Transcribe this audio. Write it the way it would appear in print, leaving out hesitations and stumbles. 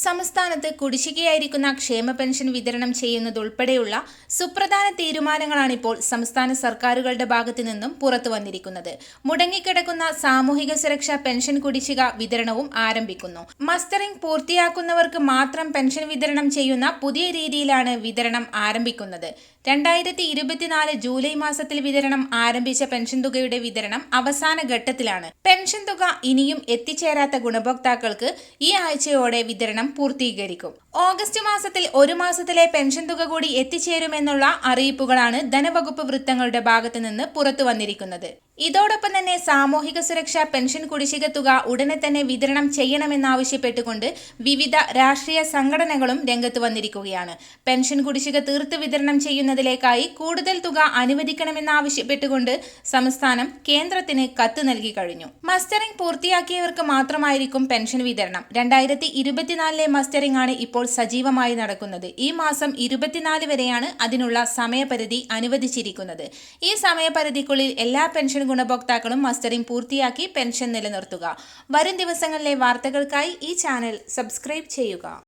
സംസ്ഥാനത്ത് കുടിശ്ശികയായിരിക്കുന്ന ക്ഷേമ പെൻഷൻ വിതരണം ചെയ്യുന്നതുൾപ്പെടെയുള്ള സുപ്രധാന തീരുമാനങ്ങളാണിപ്പോൾ സംസ്ഥാന സർക്കാരുകളുടെ ഭാഗത്തു നിന്നും പുറത്തു വന്നിരിക്കുന്നത്. മുടങ്ങിക്കിടക്കുന്ന സാമൂഹിക സുരക്ഷാ പെൻഷൻ കുടിശ്ശിക വിതരണവും ആരംഭിക്കുന്നു. മസ്റ്ററിംഗ് പൂർത്തിയാക്കുന്നവർക്ക് മാത്രം പെൻഷൻ വിതരണം ചെയ്യുന്ന പുതിയ രീതിയിലാണ് വിതരണം ആരംഭിക്കുന്നത്. 2024 ജൂലൈ മാസത്തിൽ വിതരണം ആരംഭിച്ച പെൻഷൻ തുകയുടെ വിതരണം അവസാന ഘട്ടത്തിലാണ്. പെൻഷൻ തുക ഇനിയും എത്തിച്ചേരാത്ത ഗുണഭോക്താക്കൾക്ക് ഈ ആഴ്ചയോടെ വിതരണം പൂർത്തീകരിക്കും. ഓഗസ്റ്റ് മാസത്തിൽ ഒരു മാസത്തിലെ പെൻഷൻ തുക കൂടി എത്തിച്ചേരുമെന്നുള്ള അറിയിപ്പുകളാണ് ധനവകുപ്പ് വൃത്തങ്ങളുടെ ഭാഗത്തു നിന്ന് പുറത്തു വന്നിരിക്കുന്നത്. ഇതോടൊപ്പം തന്നെ സാമൂഹിക സുരക്ഷാ പെൻഷൻ കുടിശ്ശിക തുക ഉടനെ തന്നെ വിതരണം ചെയ്യണമെന്നാവശ്യപ്പെട്ടുകൊണ്ട് വിവിധ രാഷ്ട്രീയ സംഘടനകളും രംഗത്ത് വന്നിരിക്കുകയാണ്. പെൻഷൻ കുടിശ്ശിക തീർത്ത് വിതരണം ചെയ്യുന്നതിലേക്കായി കൂടുതൽ തുക അനുവദിക്കണമെന്നാവശ്യപ്പെട്ടുകൊണ്ട് സംസ്ഥാനം കേന്ദ്രത്തിന് കത്ത് നൽകി കഴിഞ്ഞു. മസ്റ്ററിംഗ് പൂർത്തിയാക്കിയവർക്ക് മാത്രമായിരിക്കും പെൻഷൻ വിതരണം. 2024 മസ്റ്ററിംഗ് ആണ് ഇപ്പോൾ സജീവമായി നടക്കുന്നത്. ഈ മാസം 24 വരെയാണ് അതിനുള്ള സമയപരിധി അനുവദിച്ചിരിക്കുന്നത്. ഈ സമയപരിധിക്കുള്ളിൽ എല്ലാ പെൻഷൻ ഗുണഭോക്താക്കളും മസ്റ്ററിംഗ് പൂർത്തിയാക്കി പെൻഷൻ നിലനിർത്തുക. വരും ദിവസങ്ങളിലെ വാർത്തകൾക്കായി ഈ ചാനൽ സബ്സ്ക്രൈബ് ചെയ്യുക.